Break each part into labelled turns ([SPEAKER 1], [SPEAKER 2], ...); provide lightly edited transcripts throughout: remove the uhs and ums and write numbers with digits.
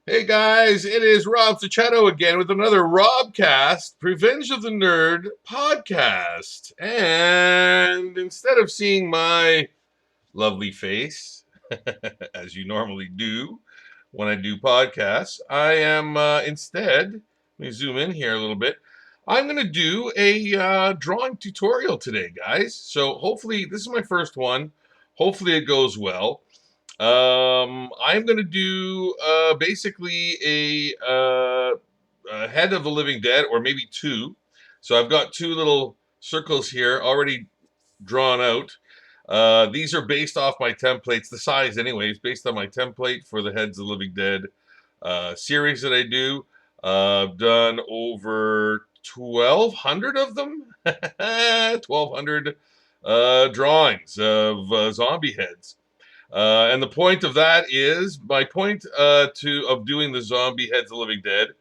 [SPEAKER 1] Hey guys, it is Rob Sacchetto again with another Robcast, Revenge of the Nerd podcast. And instead of seeing my lovely face, as you normally do when I do podcasts, I am instead, let me zoom in here a little bit. I'm going to do a drawing tutorial today, guys. So hopefully, this is my first one. Hopefully, it goes well. I'm going to do basically a head of the living dead, or maybe two. So I've got two little circles here already drawn out. These are based off my templates, the size, anyways, based on my template for the Heads of the Living Dead series that I do. I've done over 1,200 of them, 1,200 drawings of zombie heads. And the point of that is my point of doing the zombie Heads of the Living Dead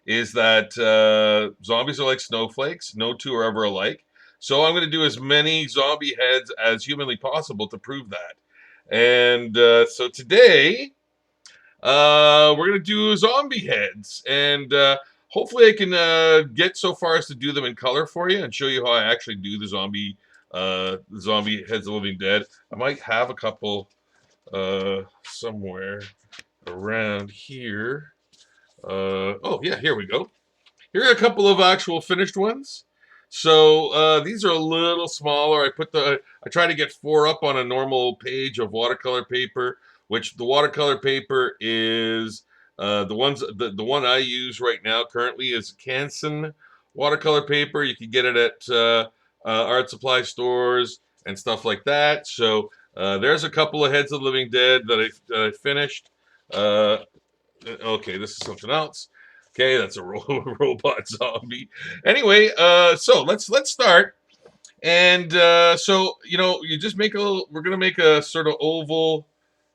[SPEAKER 1] is that zombies are like snowflakes. No two are ever alike. So I'm going to do as many zombie heads as humanly possible to prove that. And so today we're going to do zombie heads, and hopefully I can get so far as to do them in color for you and show you how I actually do the zombie Heads of the Living Dead. I might have a couple somewhere around here. Oh yeah, here we go. Here are a couple of actual finished ones. So these are a little smaller. I try to get four up on a normal page of watercolor paper, which the watercolor paper is the one I use right now currently is Canson watercolor paper. You can get it at art supply stores and stuff like that. So there's a couple of Heads of the Living Dead that I finished. Uh, okay, this is something else. Okay, that's a robot zombie. Anyway, so let's start. And so you just make we're gonna make a sort of oval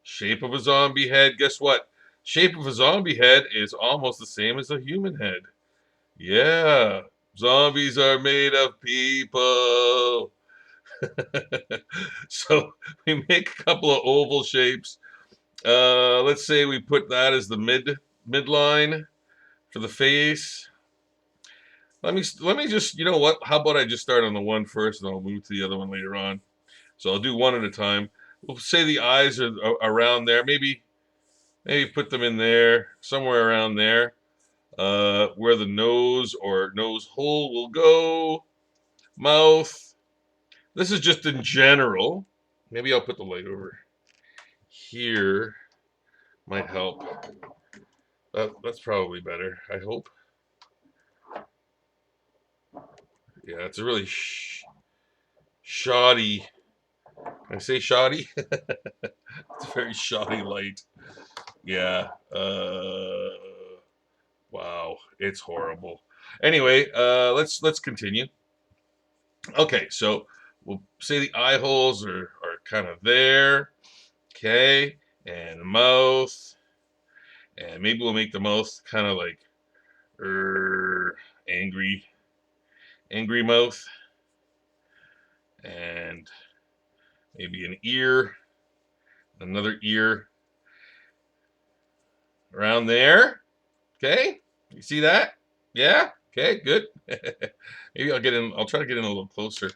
[SPEAKER 1] shape of a zombie head. Guess what? Shape of a zombie head is almost the same as a human head. Yeah, zombies are made of people. So we make a couple of oval shapes. Let's say we put that as the midline for the face. Let me just, you know what? How about I just start on the one first, and I'll move to the other one later on. So I'll do one at a time. We'll say the eyes are around there. Maybe put them in there, somewhere around there, where the nose or nose hole will go. Mouth. This is just in general. Maybe I'll put the light over here. Might help. That's probably better, I hope. Yeah, it's a really shoddy. Can I say shoddy? It's a very shoddy light. Yeah. Wow, it's horrible. Anyway, let's continue. Okay, so we'll say the eye holes are kind of there. Okay, and the mouth, and maybe we'll make the mouth kind of like angry, angry mouth, and maybe an ear, another ear around there. Okay, you see that? Yeah. Okay, good. Maybe I'll try to get in a little closer.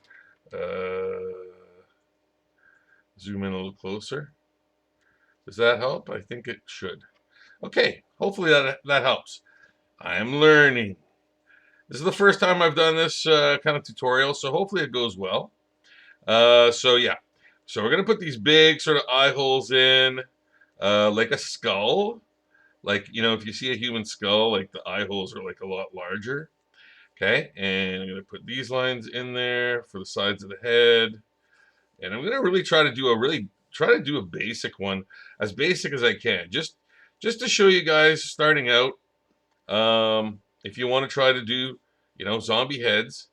[SPEAKER 1] Zoom in a little closer. Does that help? I think it should. Okay, hopefully that helps. I am learning. This is the first time I've done this kind of tutorial, so hopefully it goes well. So yeah, so we're gonna put these big sort of eye holes in, like a skull. Like, if you see a human skull, like the eye holes are like a lot larger. Okay, and I'm gonna put these lines in there for the sides of the head, and I'm gonna really try to do a basic one, as basic as I can, just to show you guys starting out. If you want to try to do, zombie heads,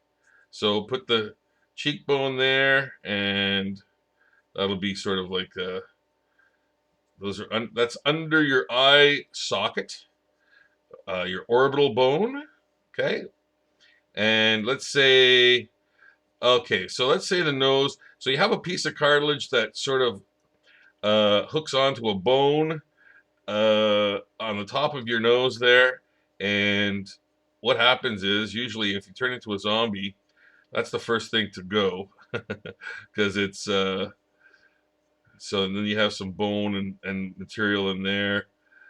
[SPEAKER 1] so put the cheekbone there, and that'll be sort of like that's under your eye socket, your orbital bone. Okay, and let's say the nose. So you have a piece of cartilage that sort of hooks onto a bone on the top of your nose there. And what happens is usually if you turn into a zombie, that's the first thing to go because it's so and then you have some bone and material in there.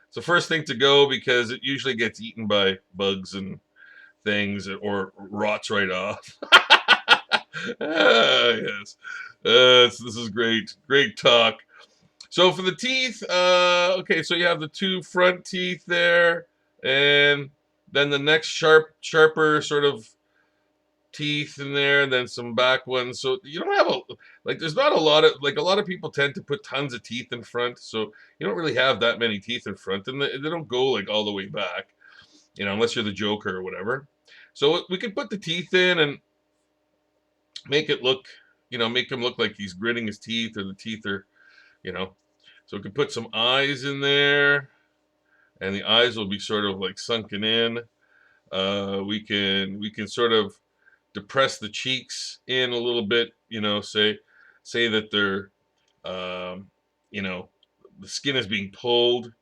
[SPEAKER 1] It's the first thing to go because it usually gets eaten by bugs and things or rots right off. Yes. So this is great. Great talk. So for the teeth, okay, so you have the two front teeth there, and then the next sharper sort of teeth in there, and then some back ones. So you don't have a like. There's not a lot of like a lot of people tend to put tons of teeth in front, so you don't really have that many teeth in front, and they don't go like all the way back, unless you're the Joker or whatever. So we could put the teeth in and make it look, make him look like he's gritting his teeth, or the teeth are, you know. So we can put some eyes in there, and the eyes will be sort of like sunken in. We can sort of depress the cheeks in a little bit. Say that they're, um, you know, the skin is being pulled,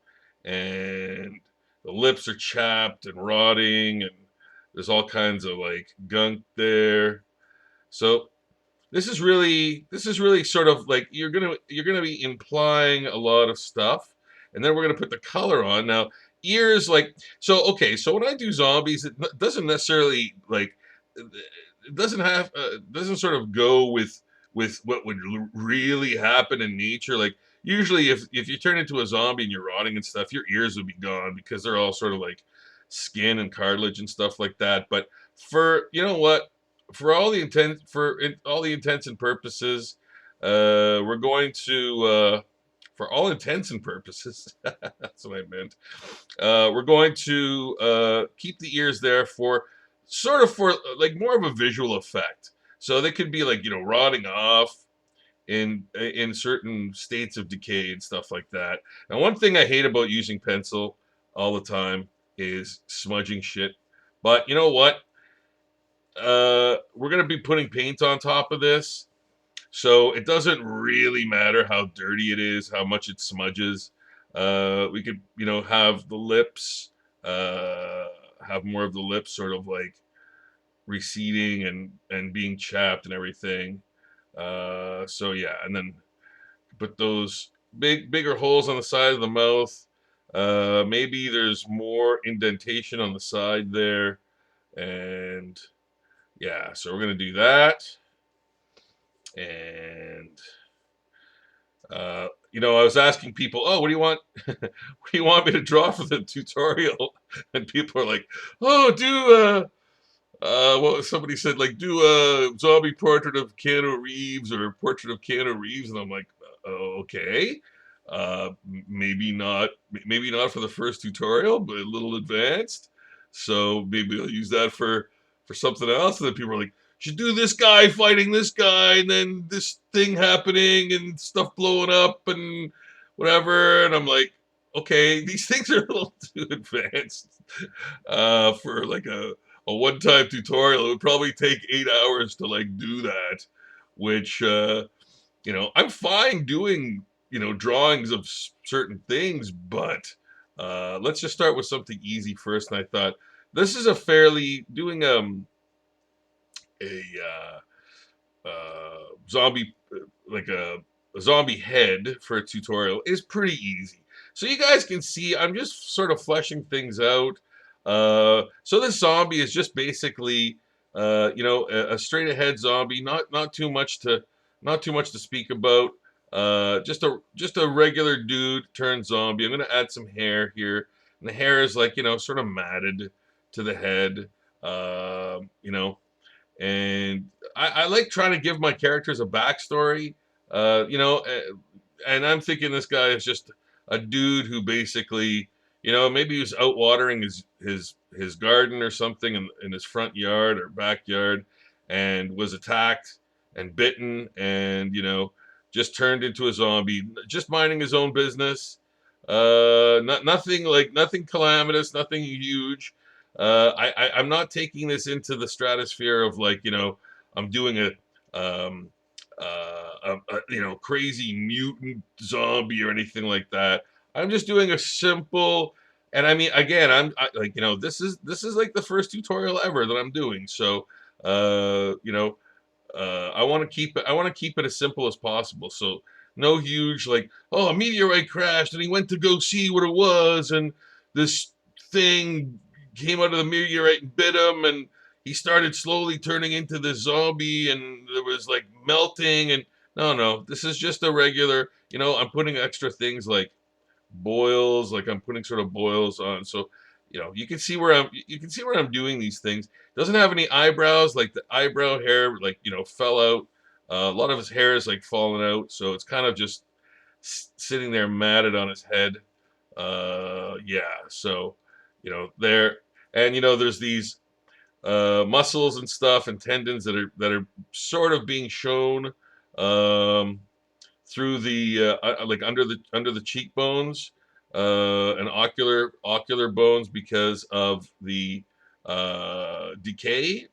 [SPEAKER 1] and the lips are chapped and rotting, and there's all kinds of like gunk there. So this is really sort of like you're gonna be implying a lot of stuff, and then we're gonna put the color on. Now, ears, like, so okay, so when I do zombies, it doesn't necessarily like it doesn't sort of go with what would really happen in nature. Like, usually if you turn into a zombie and you're rotting and stuff, your ears would be gone because they're all sort of like skin and cartilage and stuff like that. But for you know what all the intents and purposes, we're going to, for all intents and purposes, that's what I meant. We're going to keep the ears there for sort of for like more of a visual effect. So they could be like rotting off in certain states of decay and stuff like that. Now, one thing I hate about using pencil all the time is smudging shit. But you know what? We're gonna be putting paint on top of this, so it doesn't really matter how dirty it is, how much it smudges. We could, have the lips, have more of the lips sort of like receding and being chapped and everything. So yeah, and then put those bigger holes on the side of the mouth. Maybe there's more indentation on the side there, and yeah, so we're gonna do that. And I was asking people, "Oh, what do you want? What do you want me to draw for the tutorial?" And people are like, "Oh, do well, somebody said like do a zombie portrait of Keanu Reeves or a portrait of Keanu Reeves," and I'm like, "Okay, maybe not for the first tutorial, but a little advanced. So maybe I'll use that for something else." And then people are like, "Should do this guy fighting this guy, and then this thing happening and stuff blowing up and whatever." And I'm like, "Okay, these things are a little too advanced for like a one-time tutorial. It would probably take 8 hours to like do that, which I'm fine doing drawings of certain things, but let's just start with something easy first." And I thought this is a fairly doing a zombie like a zombie head for a tutorial is pretty easy. So you guys can see I'm just sort of fleshing things out. So this zombie is just basically a straight ahead zombie, not too much to speak about. Just a regular dude turned zombie. I'm gonna add some hair here, and the hair is like sort of matted to the head. You know, and I like trying to give my characters a backstory. And I'm thinking this guy is just a dude who basically, maybe he was out watering his garden or something in his front yard or backyard, and was attacked and bitten, and just turned into a zombie, just minding his own business. Nothing calamitous, nothing huge. I'm not taking this into the stratosphere of like I'm doing um, a crazy mutant zombie or anything like that. I'm just doing a simple, and I mean, again, like, this is like the first tutorial ever that I'm doing. So, I want to keep it. I want to keep it as simple as possible. So no huge like, oh, a meteorite crashed and he went to go see what it was, and this thing came out of the meteorite and bit him, and he started slowly turning into the zombie, and there was like melting, and no, this is just a regular. I'm putting extra things like boils, like I'm putting sort of boils on. So, you can see where I'm doing these things. Doesn't have any eyebrows, like the eyebrow hair, like, fell out. A lot of his hair is like falling out, so it's kind of just sitting there matted on his head. Yeah, so, there, and there's these muscles and stuff and tendons that are sort of being shown. Um, Through the like under the cheekbones and ocular bones because of the decay,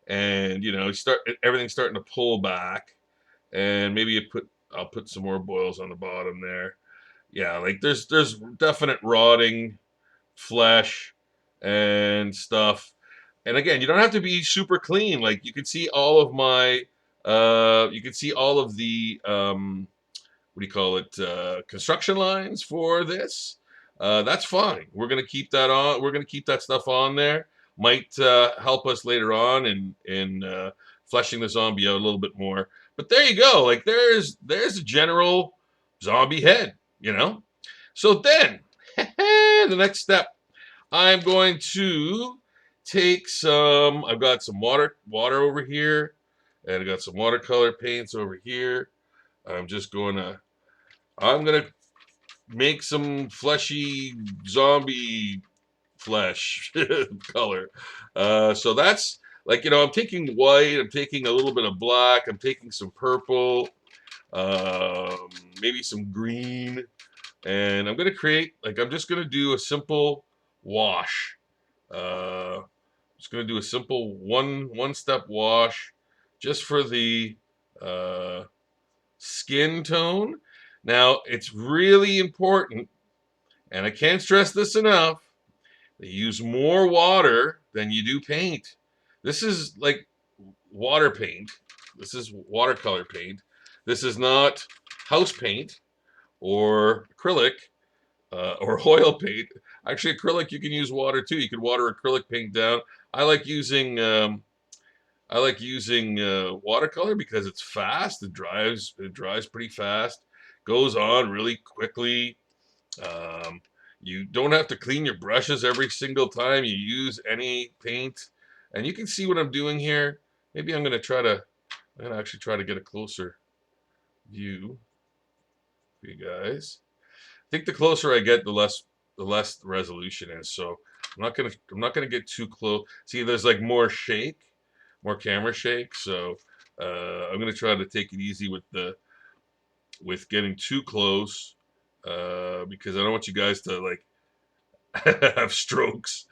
[SPEAKER 1] and start everything's starting to pull back, and maybe I'll put some more boils on the bottom there. Yeah, like there's definite rotting flesh and stuff. And again, you don't have to be super clean. Like you can see all of the what do you call it, construction lines for this. That's fine. We're gonna keep that on. We're gonna keep that stuff on there. Might help us later on in fleshing the zombie out a little bit more. But there you go. Like there's a general zombie head. So then the next step, I'm going to take some. I've got some water over here, and I got some watercolor paints over here. I'm gonna make some fleshy zombie flesh color. So that's like, I'm taking white, I'm taking a little bit of black, I'm taking some purple, um, maybe some green, and I'm just gonna do a simple wash. Uh, just gonna do a simple one step wash just for the uh, skin tone. Now, it's really important, and I can't stress this enough, they use more water than you do paint. This is like water paint. This is watercolor paint. This is not house paint or acrylic or oil paint. Actually, acrylic, you can use water too. You can water acrylic paint down. I like using watercolor because it's fast. It dries pretty fast. Goes on really quickly. You don't have to clean your brushes every single time you use any paint. And you can see what I'm doing here. Maybe I'm gonna actually try to get a closer view for you guys. I think the closer I get, the less the resolution is. So I'm not gonna get too close. See, there's like more camera shake. So I'm gonna try to take it easy with getting too close, because I don't want you guys to like have strokes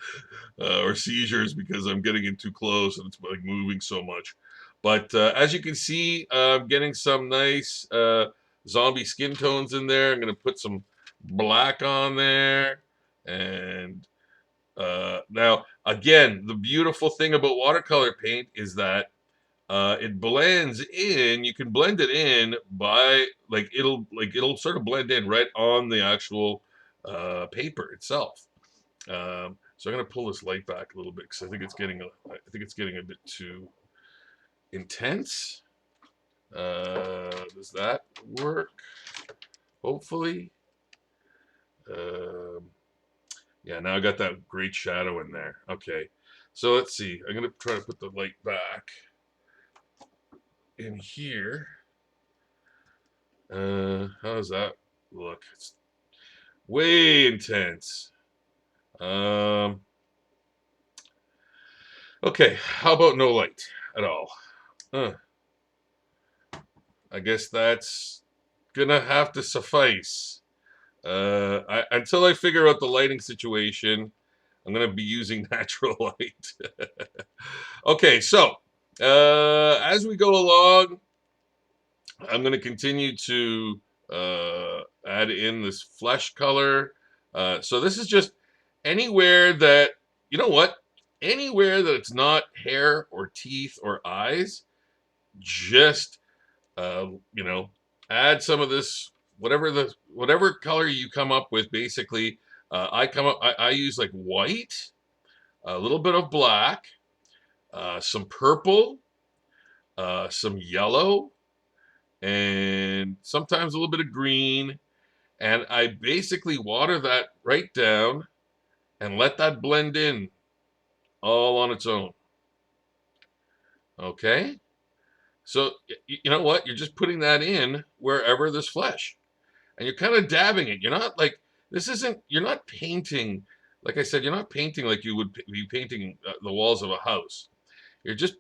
[SPEAKER 1] or seizures because I'm getting in too close and it's like moving so much. But as you can see, I'm getting some nice zombie skin tones in there. I'm going to put some black on there. And now, again, the beautiful thing about watercolor paint is that it blends in. You can blend it in by it'll sort of blend in right on the actual paper itself. So I'm gonna pull this light back a little bit because I think it's getting a bit too intense. Does that work? Hopefully. Um, yeah, now I got that great shadow in there. Okay, so let's see. I'm gonna try to put the light back in here. How does that look? It's way intense. Um, okay, how about no light at all? Huh. I guess that's gonna have to suffice. Until I figure out the lighting situation, I'm gonna be using natural light. Okay, so as we go along, I'm gonna continue to add in this flesh color. So this is just anywhere that, you know what? Anywhere that it's not hair or teeth or eyes, just, you know, add some of this, whatever color you come up with, basically. I use like white, a little bit of black, some purple, some yellow, and sometimes a little bit of green. And I basically water that right down and let that blend in all on its own. Okay? So, you know what? You're just putting that in wherever there's flesh. And you're kind of dabbing it. You're not like, you're not painting, like I said, you're not painting like you would be painting the walls of a house. You're just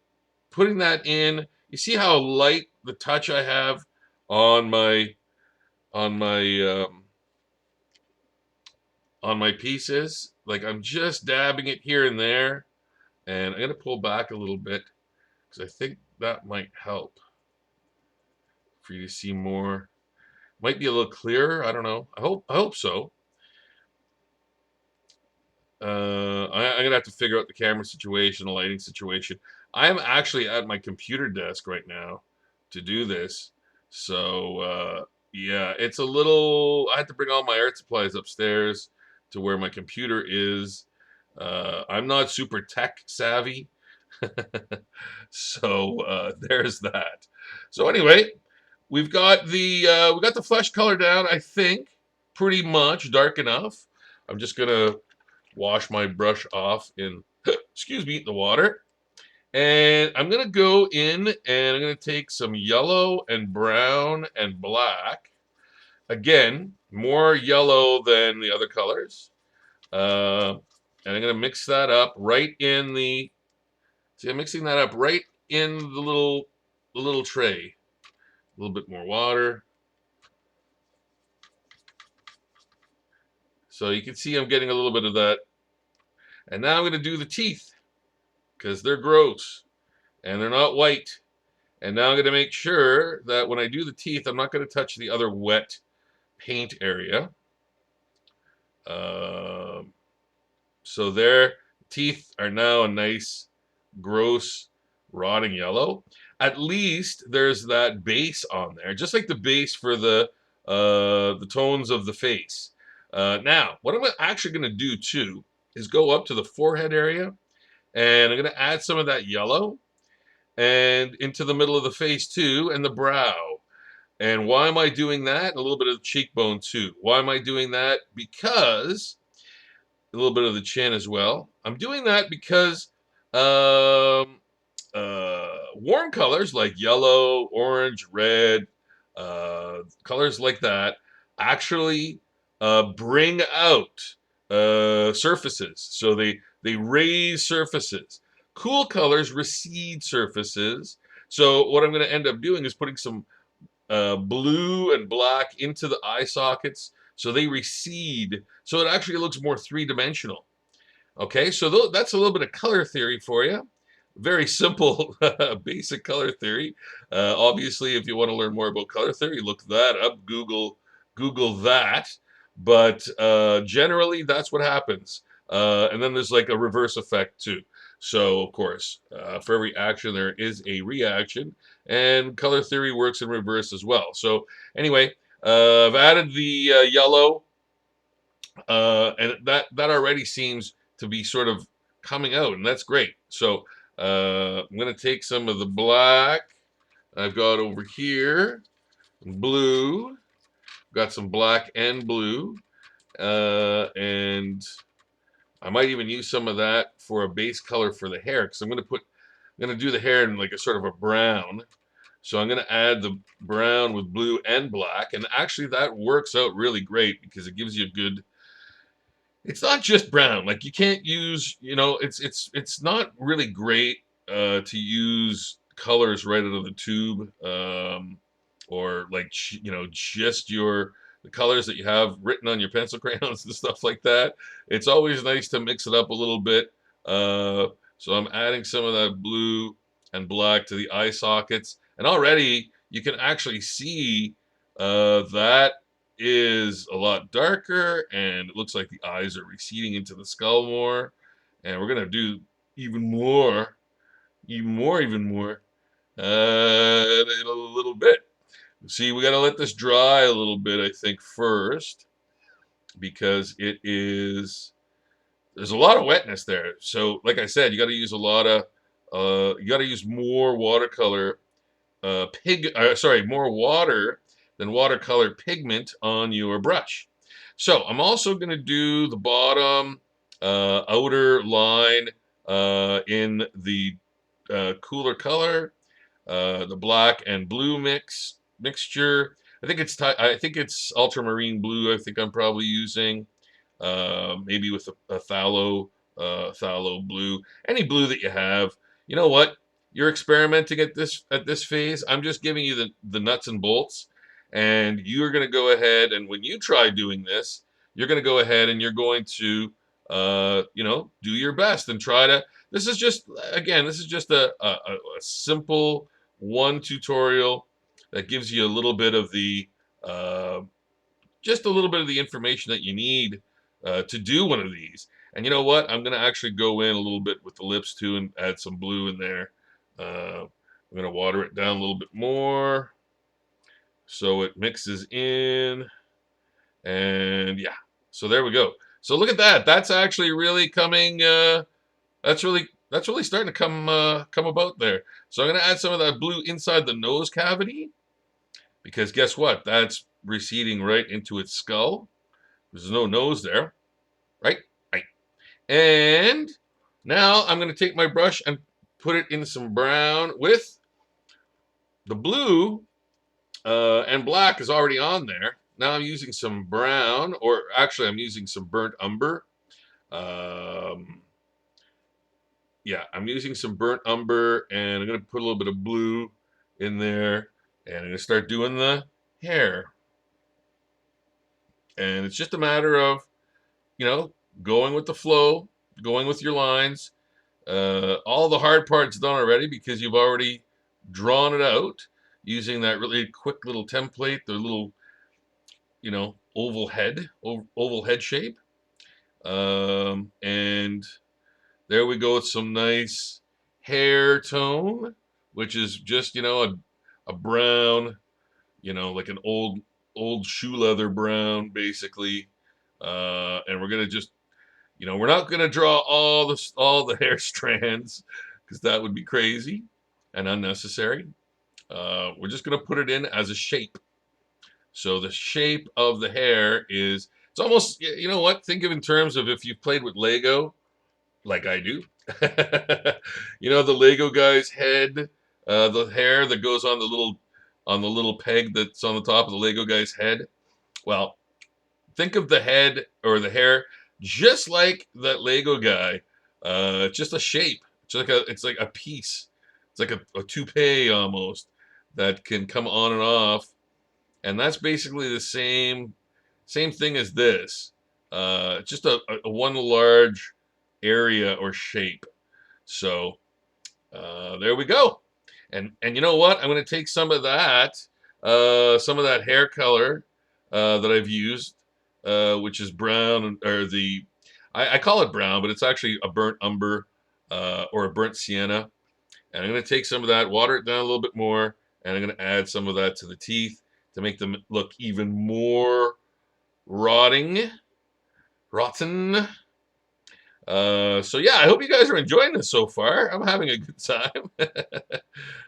[SPEAKER 1] putting that in. You see how light the touch I have on my on my um, on my pieces. Like I'm just dabbing it here and there, and I'm gonna pull back a little bit because I think that might help for you to see more. Might be a little clearer. I don't know. I hope so. I'm gonna have to figure out the camera situation, the lighting situation. I'm actually at my computer desk right now to do this, so yeah, it's a little. I had to bring all my art supplies upstairs to where my computer is. I'm not super tech savvy, so there's that. So anyway, we got the flesh color down. I think pretty much dark enough. I'm just gonna wash my brush off in, excuse me, the water. And I'm going to go in and I'm going to take some yellow and brown and black. Again, more yellow than the other colors. And I'm going to mix that up right in the, see, I'm mixing that up right in the little tray. A little bit more water. So you can see I'm getting a little bit of that. And now I'm going to do the teeth because they're gross and they're not white. And now I'm going to make sure that when I do the teeth, I'm not going to touch the other wet paint area. Um, so their teeth are now a nice, gross, rotting yellow. At least there's that base on there, just like the base for the tones of the face. Now, what I'm actually going to do too is go up to the forehead area, and I'm going to add some of that yellow and into the middle of the face too, and the brow. And why am I doing that? A little bit of the cheekbone too. Why am I doing that? Because a little bit of the chin as well. I'm doing that because warm colors like yellow, orange, red, colors like that actually bring out surfaces. So they raise surfaces. Cool colors recede surfaces. So what I'm going to end up doing is putting some blue and black into the eye sockets so they recede. So it actually looks more three-dimensional. Okay, so that's a little bit of color theory for you. Very simple, basic color theory. Obviously, if you want to learn more about color theory, look that up. Google that. But generally, that's what happens. And then there's like a reverse effect too. So of course, for every action there is a reaction, and color theory works in reverse as well. So anyway, I've added the yellow, and that already seems to be sort of coming out, and that's great. So I'm going to take some of the black I've got over here, blue, got some black and blue, and I might even use some of that for a base color for the hair, because I'm going to do the hair in like a sort of a brown. So I'm going to add the brown with blue and black, and actually that works out really great because it gives you a good. It's not just brown. Like you can't use, it's not really great to use colors right out of the tube, or like just the colors that you have written on your pencil crayons and stuff like that. It's always nice to mix it up a little bit. So I'm adding some of that blue and black to the eye sockets, and already you can actually see That is a lot darker, and it looks like the eyes are receding into the skull more. And we're gonna do even more, even more, in a little bit. See, we gotta let this dry a little bit, I think, first, because it is there's a lot of wetness there. So, like I said, you got to use a lot of you got to use more watercolor more water than watercolor pigment on your brush. So I'm also going to do the bottom outer line in the cooler color, the black and blue mixture. I think it's ultramarine blue. I think I'm probably using maybe with a phthalo blue, any blue that you have. You know what? You're experimenting at this phase. I'm just giving you the nuts and bolts, and you're going to go ahead and when you try doing this, you're going to go ahead and you're going to do your best and try to. This is just again, this is just a simple one tutorial that gives you a little bit of the just a little bit of the information that you need to do one of these. And you know what? I'm going to actually go in a little bit with the lips too and add some blue in there. I'm going to water it down a little bit more so it mixes in. And yeah, so there we go. So look at that. That's actually really coming. That's really starting to come about there. So I'm going to add some of that blue inside the nose cavity because guess what? That's receding right into its skull. There's no nose there, right? Right. And now I'm going to take my brush and put it in some brown with the blue and black is already on there. Now I'm using some brown, or actually I'm using some burnt umber. Um, yeah, I'm using some burnt umber, and I'm going to put a little bit of blue in there, and I'm going to start doing the hair. And it's just a matter of, you know, going with the flow, going with your lines. All the hard part's done already because you've already drawn it out using that really quick little template, the little, oval head shape. And there we go with some nice hair tone, which is just, a brown, like an old shoe leather brown, basically. And we're gonna just we're not going to draw all the hair strands because that would be crazy and unnecessary. We're just going to put it in as a shape. So the shape of the hair it's almost, you know what? Think of in terms of if you've played with Lego, like I do. The Lego guy's head, the hair that goes on the little peg that's on the top of the Lego guy's head. Well, think of the head or the hair just like that Lego guy. Just a shape. It's like a piece. It's like a toupee almost that can come on and off, and that's basically the same thing as this. Just a one large area or shape. So there we go. And you know what? I'm going to take some of that hair color that I've used, which is brown, or I call it brown, but it's actually a burnt umber or a burnt sienna. And I'm going to take some of that, water it down a little bit more, and I'm going to add some of that to the teeth to make them look even more rotten. So yeah, I hope you guys are enjoying this so far. I'm having a good time.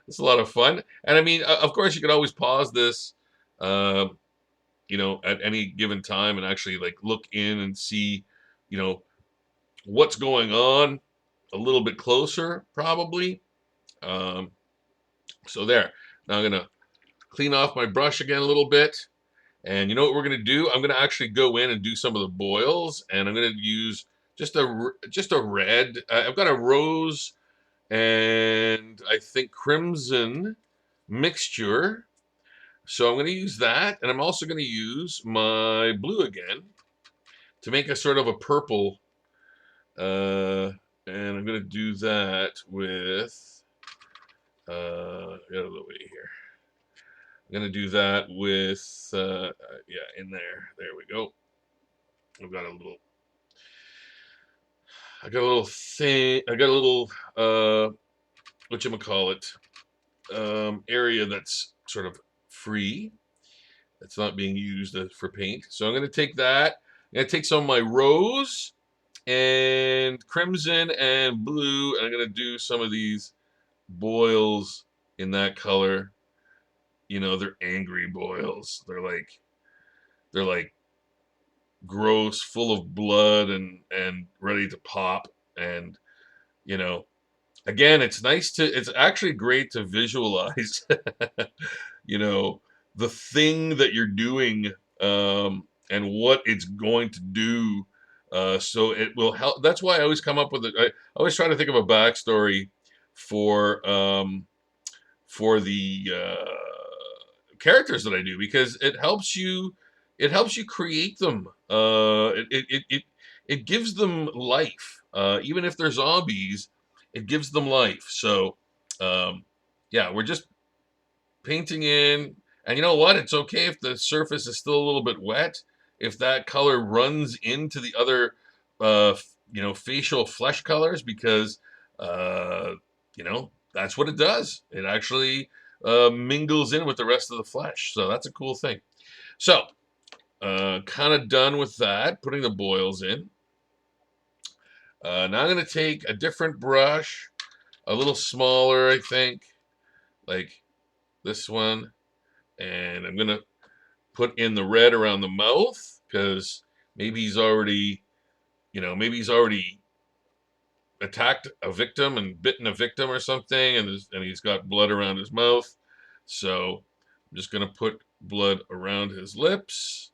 [SPEAKER 1] It's a lot of fun. And I mean, of course, you could always pause this, uh, at any given time and actually like look in and see, you know, what's going on a little bit closer, probably. Um, so there. Now I'm gonna clean off my brush again a little bit. And you know what we're gonna do? I'm gonna actually go in and do some of the boils, and I'm gonna use just a red. I've got a rose and I think crimson mixture. So I'm going to use that, and I'm also going to use my blue again to make a sort of a purple. And I'm going to do that with, get out of the way here. I'm gonna do that with yeah, in there. There we go. I've got a little. I got a little thing. I got a little whatchamacallit, area that's sort of free. That's not being used for paint. So I'm gonna take that. I'm gonna take some of my rose and crimson and blue, and I'm gonna do some of these boils in that color. You know, they're angry boils. They're like gross, full of blood and ready to pop. And you know, again, it's actually great to visualize, you know, the thing that you're doing, and what it's going to do. So it will help. That's why I always come up with it. I always try to think of a backstory for the characters that I do, because it helps you create them. It gives them life. Even if they're zombies, it gives them life. So yeah, we're just painting in, and you know what? It's okay if the surface is still a little bit wet. If that color runs into the other, facial flesh colors, because uh, that's what it does. It actually mingles in with the rest of the flesh. So that's a cool thing. So kind of done with that, putting the boils in. Now I'm going to take a different brush, a little smaller, I think, like this one, and I'm going to put in the red around the mouth, because maybe he's already, maybe he's already attacked a victim and bitten a victim or something, and he's got blood around his mouth. So I'm just going to put blood around his lips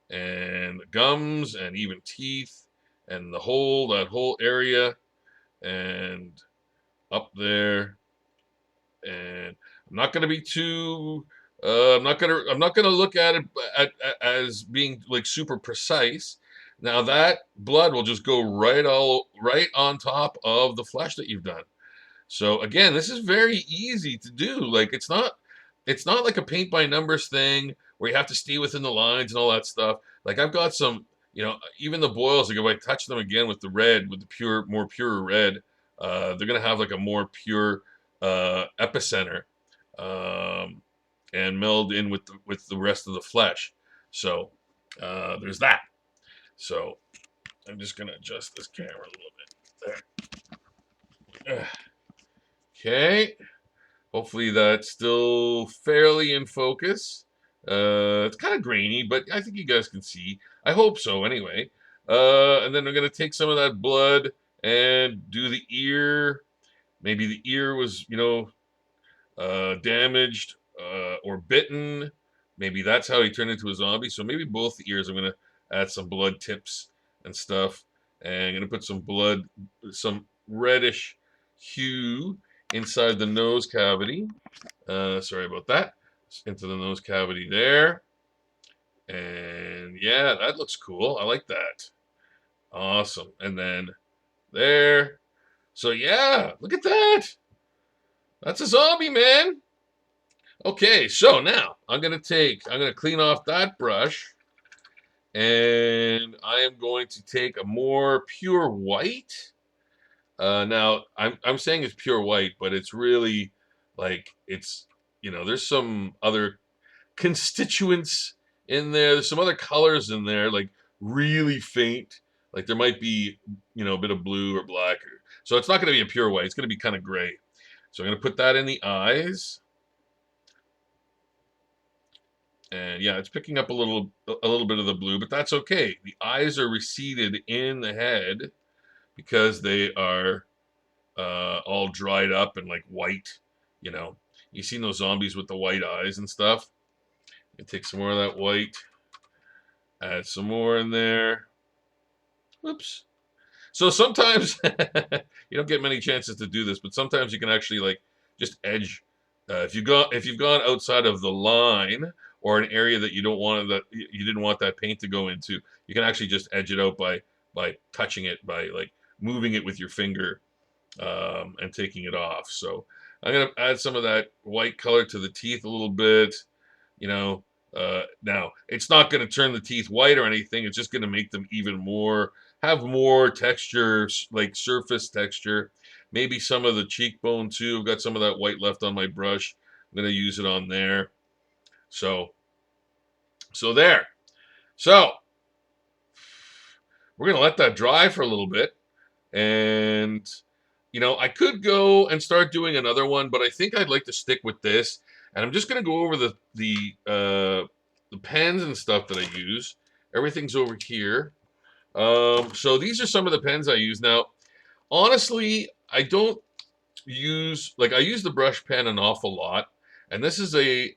[SPEAKER 1] and gums and even teeth and that whole area and up there. And I'm not going to be too. I'm not gonna look at it as being like super precise. Now that blood will just go right on top of the flesh that you've done. So again, this is very easy to do. Like it's not like a paint by numbers thing where you have to stay within the lines and all that stuff. Like I've got some, even the boils, like if I touch them again with the red, with the more pure red, they're gonna have like a more pure epicenter, um, and meld in with the rest of the flesh. So there's that. So I'm just gonna adjust this camera a little bit. There. Okay. Hopefully that's still fairly in focus. It's kind of grainy, but I think you guys can see. I hope so, anyway. And then I'm gonna take some of that blood and do the ear. Maybe the ear was, damaged or bitten. Maybe that's how he turned into a zombie. So maybe both the ears. I'm gonna add some blood tips and stuff, and I'm gonna put some reddish hue inside the nose cavity. Sorry about that. Into the nose cavity there. And yeah, that looks cool. I like that. Awesome. And then there. So yeah, look at that. That's a zombie, man. Okay, so now I'm gonna clean off that brush, and I am going to take a more pure white. Now I'm saying it's pure white, but it's really like there's some other constituents in there. There's some other colors in there, like really faint. Like there might be, a bit of blue or black. So it's not going to be a pure white. It's going to be kind of gray. So I'm going to put that in the eyes. And yeah, it's picking up a little bit of the blue, but that's okay. The eyes are receded in the head because they are all dried up and like white. You know, you seen those zombies with the white eyes and stuff. And take some more of that white. Add some more in there. Oops. So sometimes you don't get many chances to do this, but sometimes you can actually like just edge. If you've gone outside of the line or an area that you didn't want that paint to go into, you can actually just edge it out by touching it, by like moving it with your finger, and taking it off. So I'm gonna add some of that white color to the teeth a little bit. Now it's not going to turn the teeth white or anything. It's just going to make them even more, have more texture, like surface texture. Maybe some of the cheekbone too. I've got some of that white left on my brush. I'm going to use it on there. So, so there. So we're going to let that dry for a little bit. And, I could go and start doing another one, but I think I'd like to stick with this. And I'm just going to go over the pens and stuff that I use. Everything's over here. So these are some of the pens I use. Now, honestly, I don't I use the brush pen an awful lot. And this is a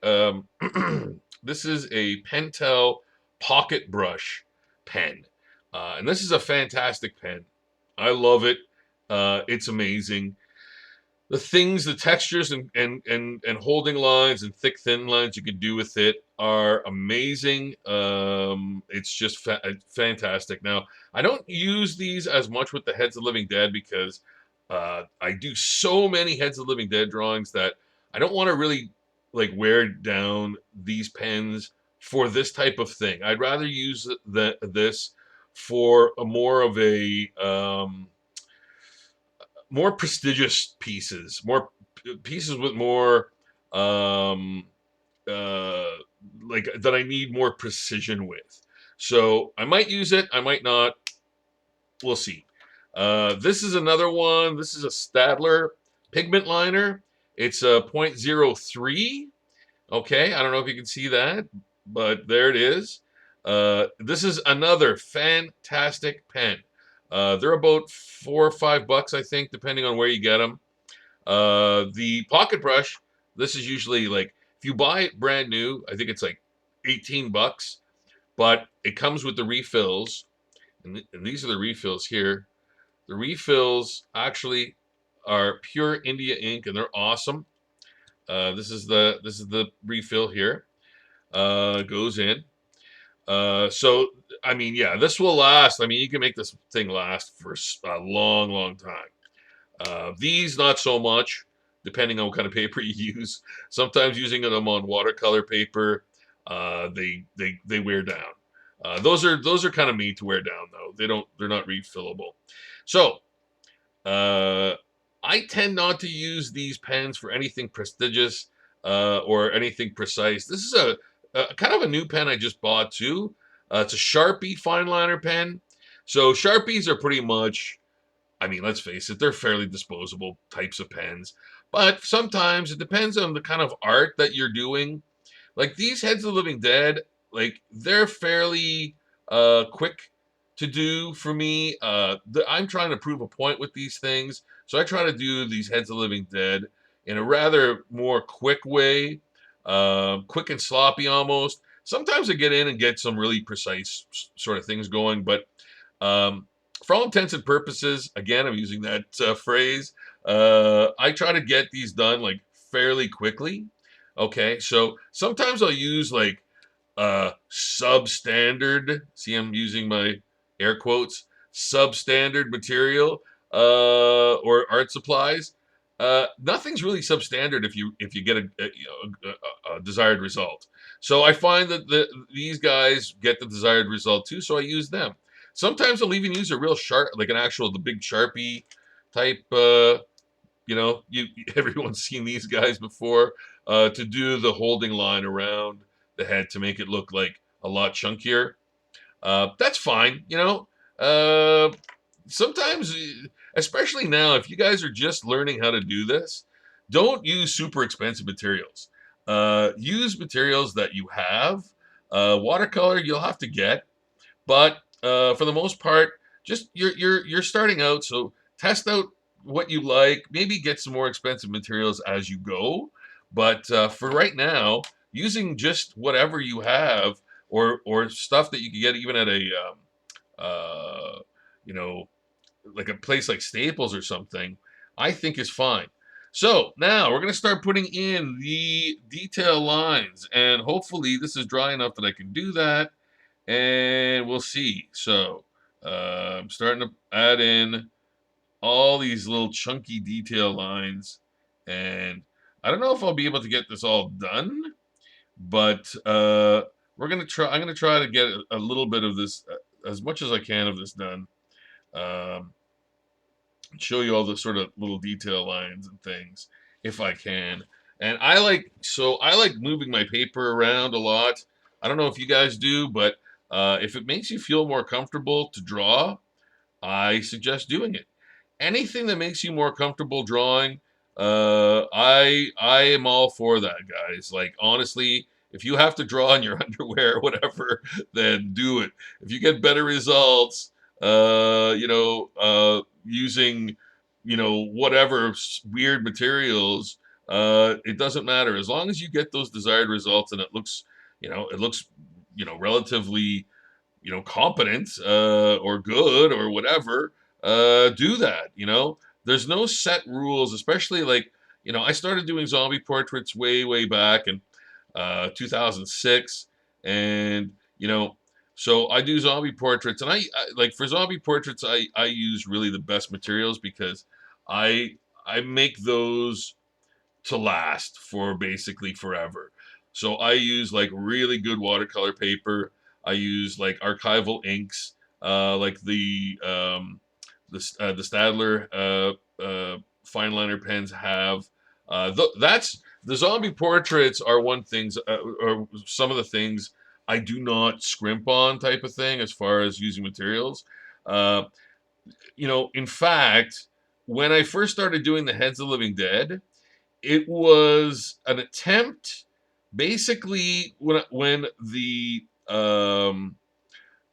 [SPEAKER 1] this is a Pentel pocket brush pen. And this is a fantastic pen. I love it. It's amazing. The textures and holding lines and thick, thin lines you can do with it are amazing. It's just fantastic. Now, I don't use these as much with the Heads of Living Dead because I do so many Heads of Living Dead drawings that I don't want to really like wear down these pens for this type of thing. I'd rather use this for a more of a more prestigious pieces, more pieces with more um, uh, like that I need more precision with. So I might use it, I might not. We'll see. This is another one. This is a Stadler pigment liner. It's a .03. Okay, I don't know if you can see that, but there it is. This is another fantastic pen. They're about $4 or $5, I think, depending on where you get them. The pocket brush, this is usually like, if you buy it brand new, I think it's like $18, but it comes with the refills, and these are the refills here. The refills actually are pure India ink, and they're awesome. This is the refill here. Goes in. So I mean, yeah, this will last. I mean, you can make this thing last for a long, long time. These not so much, depending on what kind of paper you use. Sometimes using them on watercolor paper, they wear down. Those are kind of made to wear down though. They're not refillable. So uh, I tend not to use these pens for anything prestigious or anything precise. This is a kind of a new pen I just bought too. It's a Sharpie fine liner pen. So Sharpies are pretty much, I mean, let's face it, they're fairly disposable types of pens. But sometimes it depends on the kind of art that you're doing. Like these Heads of the Living Dead, like they're fairly quick to do for me. I'm trying to prove a point with these things, so I try to do these Heads of the Living Dead in a rather more quick way, quick and sloppy almost. Sometimes I get in and get some really precise sort of things going, but for all intents and purposes, again, I'm using that phrase. I try to get these done like fairly quickly. Okay, so sometimes I'll use like substandard. See, I'm using my air quotes, substandard material or art supplies. Nothing's really substandard if you get a desired result. So I find that these guys get the desired result too, so I use them. Sometimes I'll even use a real sharp, like the big Sharpie type. Everyone's seen these guys before to do the holding line around the head to make it look like a lot chunkier. That's fine. Sometimes, especially now, if you guys are just learning how to do this, don't use super expensive materials. Use materials that you have. Watercolor you'll have to get, but for the most part, just you're starting out, so test out what you like. Maybe get some more expensive materials as you go, but for right now, using just whatever you have or stuff that you can get even at a you know like a place like Staples or something, I think is fine. So now we're going to start putting in the detail lines, and hopefully this is dry enough that I can do that, and we'll see. So I'm starting to add in all these little chunky detail lines, and I don't know if I'll be able to get this all done, but we're gonna try. I'm gonna try to get a little bit of this, as much as I can of this done. Um, Show you all the sort of little detail lines and things if I can. And I like moving my paper around a lot. I don't know if you guys do, but if it makes you feel more comfortable to draw, I suggest doing it. Anything that makes you more comfortable drawing, I am all for that, guys. Like honestly, if you have to draw in your underwear or whatever, then do it. If you get better results, using, whatever weird materials, it doesn't matter as long as you get those desired results and it looks, relatively competent or good or whatever, do that. There's no set rules, especially like, I started doing zombie portraits way, way back in 2006. And, so I do zombie portraits and like for zombie portraits, I use really the best materials because I, I make those to last for basically forever. So I use like really good watercolor paper. I use like archival inks, like the Stadler fine liner pens have. That's the zombie portraits are one things, or some of the things I do not scrimp on type of thing as far as using materials. Uh, in fact, when I first started doing the Heads of the Living Dead, it was an attempt, basically, when the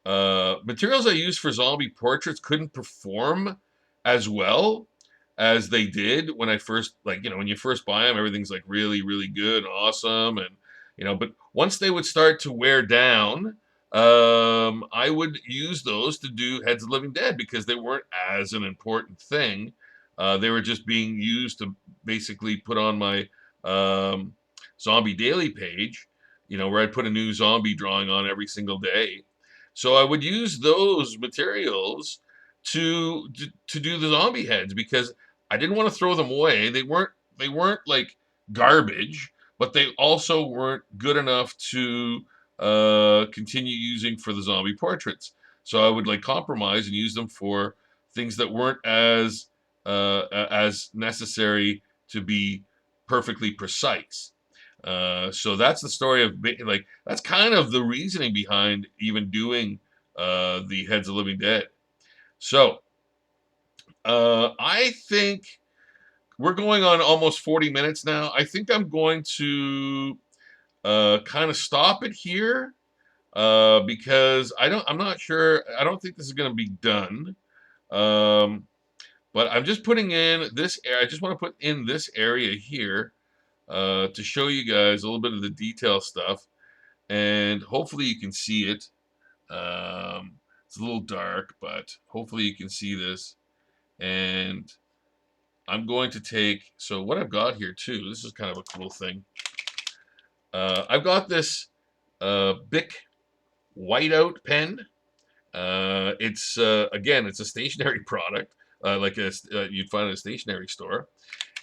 [SPEAKER 1] materials I used for zombie portraits couldn't perform as well as they did when I first, like, when you first buy them, everything's like really, really good, and awesome, and but once they would start to wear down, I would use those to do Heads of the Living Dead because they weren't as an important thing. They were just being used to basically put on my zombie daily page, where I'd put a new zombie drawing on every single day. So I would use those materials to do the zombie heads because I didn't want to throw them away. They weren't like garbage, but they also weren't good enough to continue using for the zombie portraits. So I would like compromise and use them for things that weren't as necessary to be perfectly precise. So that's the story of like that's kind of the reasoning behind even doing the Heads of Living Dead. So I think we're going on almost 40 minutes now. I think I'm going to kind of stop it here because I'm not sure. I don't think this is going to be done. Um, but I'm just putting in this. I just want to put in this area here to show you guys a little bit of the detail stuff, and hopefully you can see it. It's a little dark, but hopefully you can see this. And I'm going to take, so what I've got here too, this is kind of a cool thing. I've got this Bic whiteout pen. Again, it's a stationary product, you'd find at a stationery store.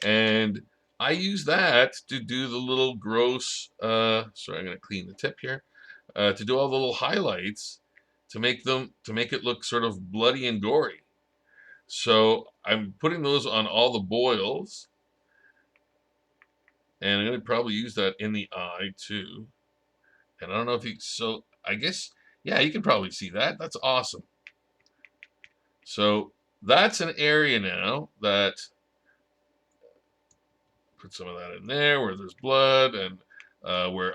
[SPEAKER 1] And I use that to do the little gross, sorry, I'm going to clean the tip here, to do all the little highlights to make it look sort of bloody and gory. So I'm putting those on all the boils, and I'm going to probably use that in the eye too. And I don't know if so I guess, yeah, you can probably see that. That's awesome. So that's an area now that, put some of that in there where there's blood and where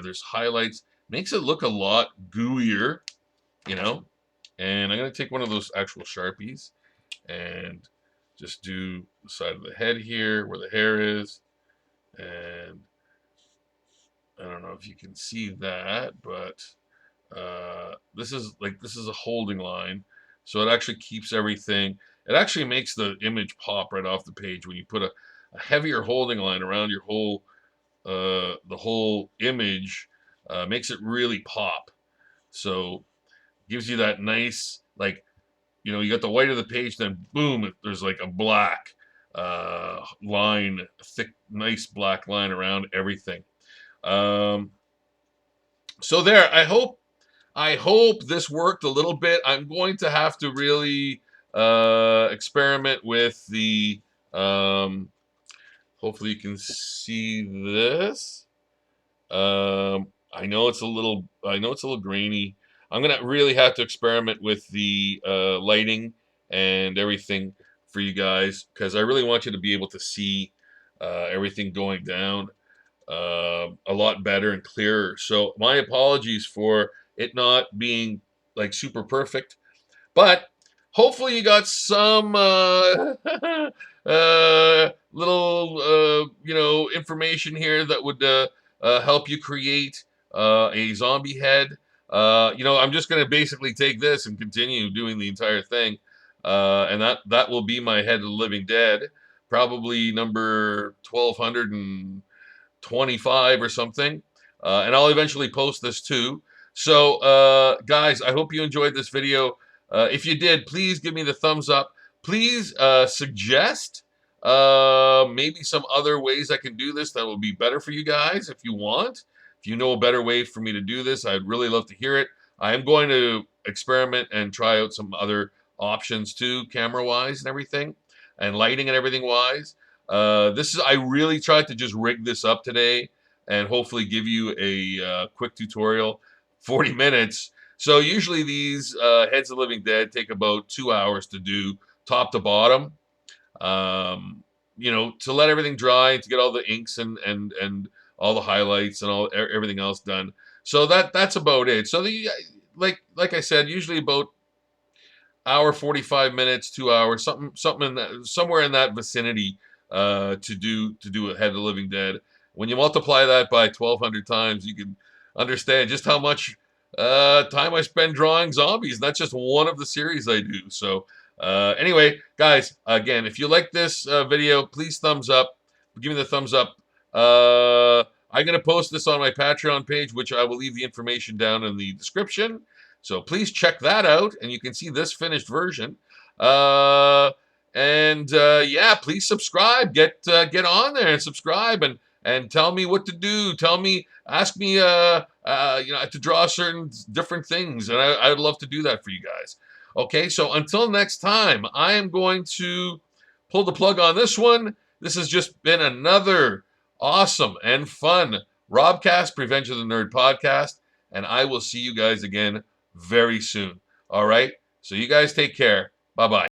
[SPEAKER 1] there's highlights. Makes it look a lot gooier, you know. And I'm going to take one of those actual Sharpies and just do the side of the head here where the hair is. And I don't know if you can see that, but this is a holding line. So it actually keeps everything. It actually makes the image pop right off the page when you put a heavier holding line around your whole the whole image, makes it really pop. So gives you that nice, like, you got the white of the page, then boom, there's like a black line, a thick, nice black line around everything. So there, I hope this worked a little bit. I'm going to have to really experiment with the. Um, hopefully, you can see this. I know it's a little grainy. I'm gonna really have to experiment with the lighting and everything for you guys because I really want you to be able to see everything going down a lot better and clearer. So my apologies for it not being like super perfect, but hopefully you got some little information here that would help you create a zombie head. I'm just going to basically take this and continue doing the entire thing, and that will be my Head of the Living Dead, probably number 1225 or something. And I'll eventually post this too. So, guys, I hope you enjoyed this video. If you did, please give me the thumbs up. Please suggest maybe some other ways I can do this that will be better for you guys if you want. If you know a better way for me to do this, I'd really love to hear it. I am going to experiment and try out some other options too, camera wise and everything, and lighting and everything wise. I really tried to just rig this up today and hopefully give you a quick tutorial, 40 minutes. So usually these Heads of Living Dead take about 2 hours to do top to bottom. To let everything dry, to get all the inks and all the highlights and everything else done. So that's about it. So like I said, usually about hour 45 minutes, 2 hours, something in that, somewhere in that vicinity to do a Head of the Living Dead. When you multiply that by 1,200 times, you can understand just how much time I spend drawing zombies. And that's just one of the series I do. So anyway, guys, again, if you like this video, please thumbs up. Give me the thumbs up. I'm going to post this on my Patreon page, which I will leave the information down in the description. So please check that out, and you can see this finished version. Yeah, please subscribe. Get on there and subscribe, and tell me what to do. Ask me, to draw certain different things, and I would love to do that for you guys. Okay, so until next time, I am going to pull the plug on this one. This has just been another awesome and fun Robcast, Revenge of the Nerd podcast, and I will see you guys again very soon. All right? So you guys take care. Bye-bye.